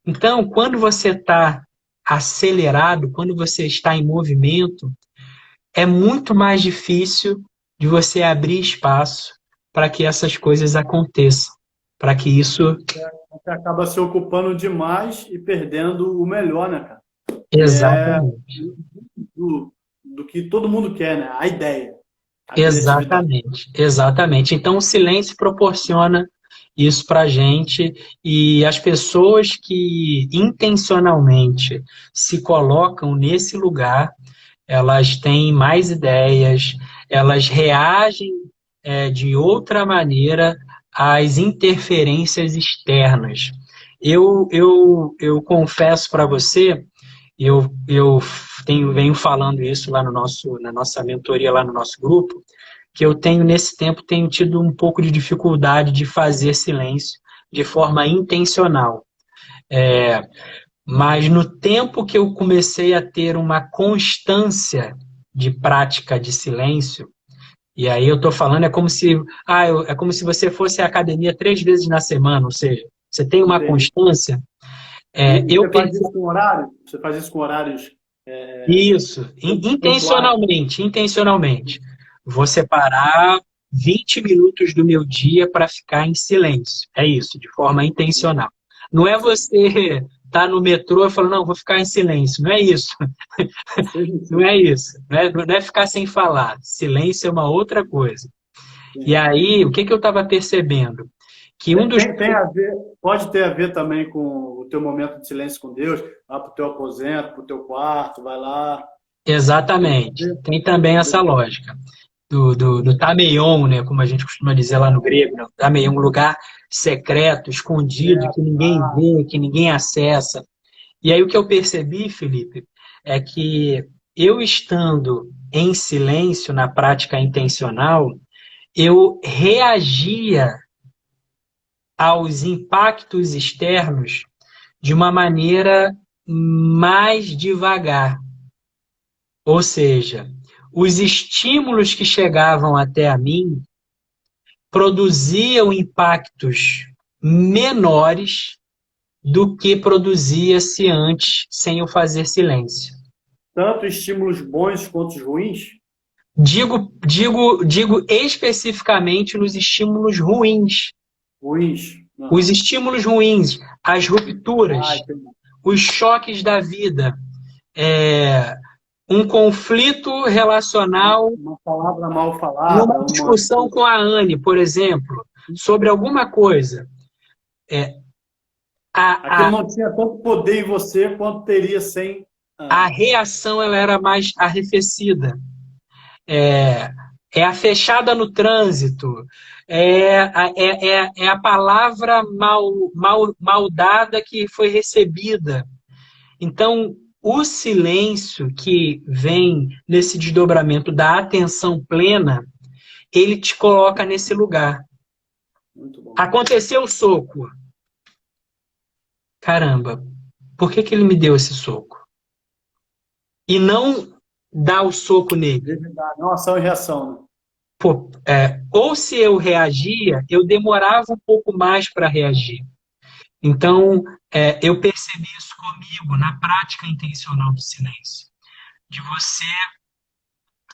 Então, quando você está acelerado, quando você está em movimento, é muito mais difícil de você abrir espaço para que essas coisas aconteçam, para que isso Você acaba se ocupando demais e perdendo o melhor, né, cara? Que é exatamente. do que todo mundo quer, né? A ideia, a criatividade. Exatamente, exatamente. Então, o silêncio proporciona isso para a gente e as pessoas que intencionalmente se colocam nesse lugar, elas têm mais ideias, elas reagem de outra maneira às interferências externas. Eu confesso para você, venho falando isso lá no na nossa mentoria, lá no nosso grupo, que eu tenho, nesse tempo, tenho tido um pouco de dificuldade de fazer silêncio de forma intencional. Mas no tempo que eu comecei a ter uma constância de prática de silêncio, e aí eu estou falando, é como se você fosse à academia 3 vezes na semana, ou seja, você tem uma Entendi. constância, E eu você faz percebo isso com horário? Você faz isso com horários isso, pontuais? intencionalmente. Vou separar 20 minutos do meu dia para ficar em silêncio. É isso, de forma intencional. Não é você estar no metrô e falar, não, vou ficar em silêncio. Não é isso. Não é isso. Não é ficar sem falar. Silêncio é uma outra coisa. E Sim. aí, o que que eu estava percebendo? Que um dos. Tem a ver, pode ter a ver também com o teu momento de silêncio com Deus, lá para o teu aposento, para o teu quarto, vai lá. Tem a Exatamente. ver, Tem também a essa ver. lógica. Do Tameion, né, como a gente costuma dizer lá no grego, né, Tameion, um lugar secreto, escondido, que ninguém vê, que ninguém acessa. E aí o que eu percebi, Felipe, é que eu estando em silêncio na prática intencional, eu reagia aos impactos externos de uma maneira mais devagar. Ou seja, os estímulos que chegavam até a mim produziam impactos menores do que produzia-se antes sem eu fazer silêncio. Tanto estímulos bons quanto os ruins? Digo especificamente nos estímulos ruins. Ruins. Os Aham. estímulos ruins, as Ah, rupturas, entendi. os choques da vida, é, um conflito relacional Uma palavra mal numa falada, uma. discussão com a Anne, por exemplo, sobre alguma coisa. Aquilo A, não tinha tanto poder em você quanto teria sem. a Ah, reação ela era mais arrefecida. É, é a fechada no trânsito, é a palavra mal dada que foi recebida. Então, o silêncio que vem nesse desdobramento da atenção plena, ele te coloca nesse lugar. muito bom. Aconteceu o soco. Caramba, por que que ele me deu esse soco? E não dar o soco nele. Verdade. Não, ação e reação, né? Pô, ou se eu reagia, eu demorava um pouco mais para reagir. Então, eu percebi isso comigo na prática intencional do silêncio, de você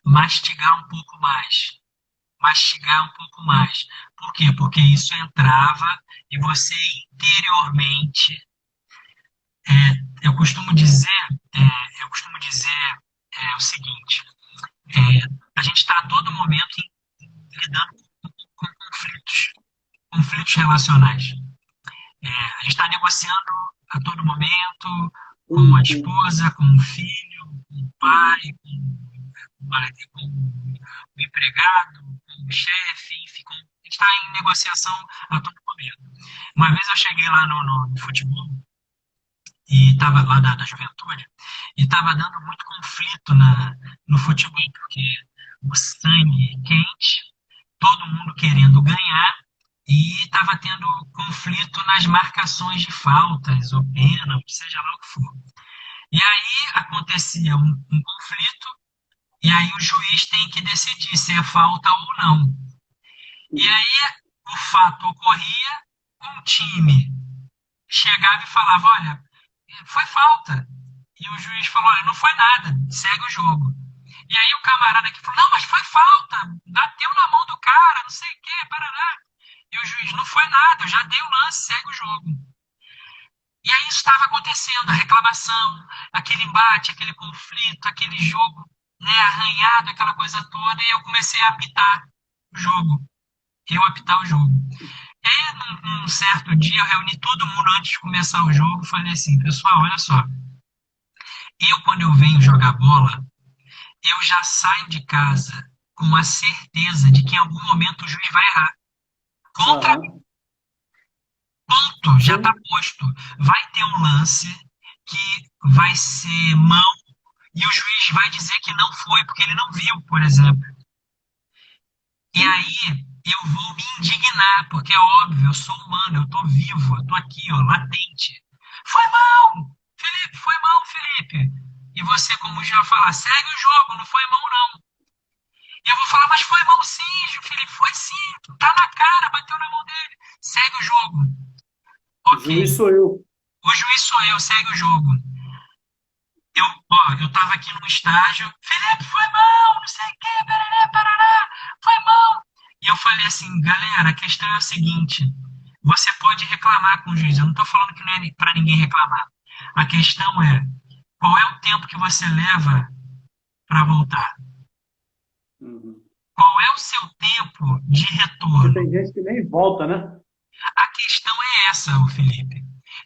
mastigar um pouco mais, mastigar um pouco mais. Por quê? Porque isso entrava e você interiormente, eu costumo dizer, eu costumo dizer o seguinte: a gente está a todo momento lidando com conflitos relacionais. A gente está negociando a todo momento com a Sim. esposa, com o filho, com o pai, Uhum. com o empregado, com o chefe, enfim, a gente está em negociação a todo momento. Uma vez eu cheguei lá no futebol, e estava lá da juventude, e estava dando muito conflito no futebol, porque o sangue quente, todo mundo querendo ganhar, e estava tendo conflito nas marcações de faltas ou pênalti, seja lá o que for. E aí acontecia um conflito E aí o juiz tem que decidir se é falta ou não. E aí o fato ocorria, um time chegava e falava, olha, foi falta. E o juiz falou, olha, não foi nada, segue o jogo. E aí o camarada que falou, não, mas foi falta, bateu na mão do cara, não sei o quê, parará. E o juiz, não foi nada, eu já dei o lance, segue o jogo. E aí isso estava acontecendo, a reclamação, aquele embate, aquele conflito, aquele jogo, né, arranhado, aquela coisa toda, e eu comecei a apitar o jogo. Eu apitar o jogo. E aí, num certo dia, eu reuni todo mundo antes de começar o jogo e falei assim, pessoal, olha só, eu quando eu venho jogar bola, eu já saio de casa com a certeza de que em algum momento o juiz vai errar. Contra Aham. ponto, já está Sim. posto. Vai ter um lance que vai ser mão e o juiz vai dizer que não foi, porque ele não viu, por exemplo. E Sim. aí eu vou me indignar, porque é óbvio, eu sou humano, eu estou vivo, eu estou aqui, ó, latente. Foi mão! Felipe, foi mão, Felipe. E você, como já vai falar, segue o jogo, não foi mão, não. E eu vou falar, mas foi mão sim, Felipe, foi sim, tá na cara, bateu na mão dele. Segue o jogo. Ok. Juiz sou eu. O juiz sou eu, segue o jogo. Eu tava aqui no estágio, Felipe, foi mão, não sei o quê, parará, parará, foi mão. E eu falei assim, galera, a questão é a seguinte, você pode reclamar com o juiz, eu não tô falando que não é para ninguém reclamar. A questão é, qual é o tempo que você leva para voltar? Uhum. Qual é o seu tempo de Porque retorno? tem gente que nem volta, né? A questão é essa, ô Felipe.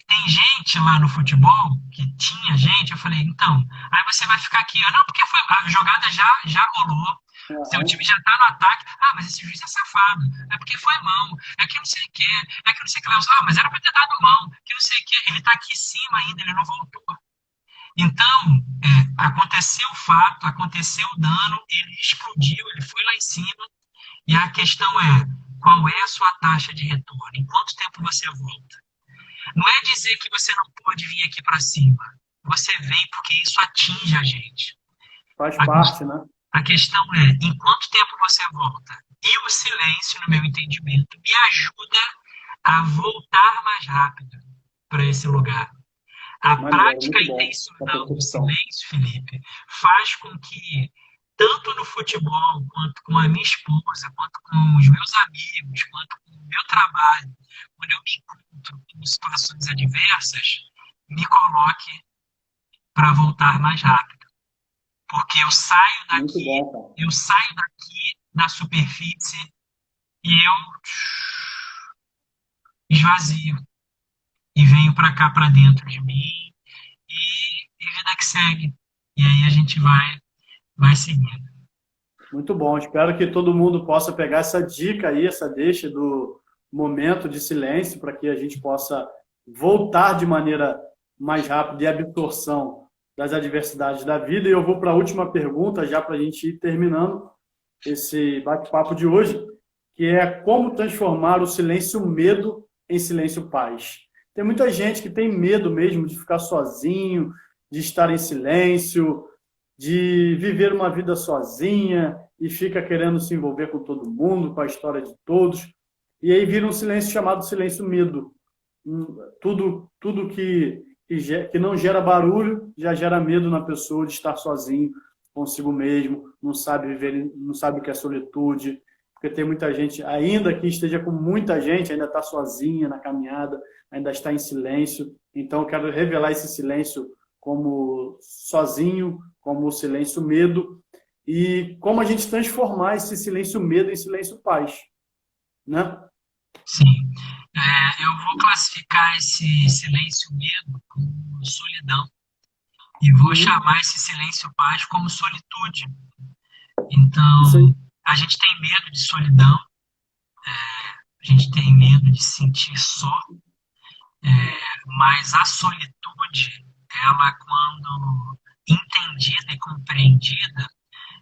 Tem gente lá no futebol, que tinha gente, eu falei, então, aí você vai ficar aqui, não, porque foi, a jogada já rolou, seu Aham. time já tá no ataque, mas esse juiz é safado, é porque foi mão, é que não sei o que, é que não sei o que lá, mas era pra ter dado mão, que não sei o que, ele tá aqui em cima ainda, ele não voltou. Então, aconteceu o fato, aconteceu o dano, ele explodiu, ele foi lá em cima, e a questão é, qual é a sua taxa de retorno? Em quanto tempo você volta? Não é dizer que você não pode vir aqui para cima. Você vem porque isso atinge a gente. Faz A, parte, né? a questão é, em quanto tempo você volta? E o silêncio, no meu entendimento, me ajuda a voltar mais rápido para esse lugar. A Maneiro, prática muito bom essa intencional do percepção. silêncio, Felipe, faz com que, tanto no futebol, quanto com a minha esposa, quanto com os meus amigos, quanto com o meu trabalho, quando eu me encontro em situações adversas, me coloque para voltar mais rápido. Porque Muito bom, cara. eu saio daqui da superfície e eu esvazio e venho para cá, para dentro de mim e vida que segue. E aí a gente vai seguindo. Muito bom. Espero que todo mundo possa pegar essa dica aí, essa deixa do momento de silêncio, para que a gente possa voltar de maneira mais rápida e absorção das adversidades da vida. E eu vou para a última pergunta, já para a gente ir terminando esse bate-papo de hoje, que é como transformar o silêncio medo em silêncio paz. Tem muita gente que tem medo mesmo de ficar sozinho, de estar em silêncio, de viver uma vida sozinha e fica querendo se envolver com todo mundo, com a história de todos. E aí vira um silêncio chamado silêncio medo. Tudo que não gera barulho já gera medo na pessoa de estar sozinho consigo mesmo, não sabe viver, não sabe o que é solitude, porque tem muita gente, ainda que esteja com muita gente, ainda está sozinha na caminhada, ainda está em silêncio. Então eu quero revelar esse silêncio como sozinho, como o silêncio medo, e como a gente transformar esse silêncio medo em silêncio paz, né? Sim. Eu vou classificar esse silêncio medo como solidão e vou Uhum. chamar esse silêncio paz como solitude. Isso aí. Então, a gente tem medo de solidão, a gente tem medo de se sentir só, mas a solitude, ela, quando entendida e compreendida,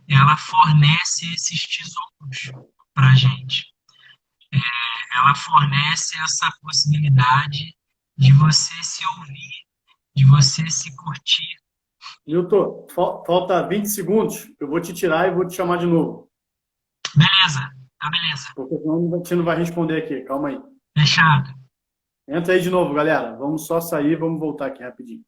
ela fornece esses tesouros para a gente. Ela fornece essa possibilidade de você se ouvir, de você se curtir, Nilton, falta 20 segundos. Eu vou te tirar e vou te chamar de novo. Beleza, tá beleza. Porque senão você não vai responder aqui. Calma aí. Fechado. Entra aí de novo, galera. Vamos só sair, vamos voltar aqui rapidinho.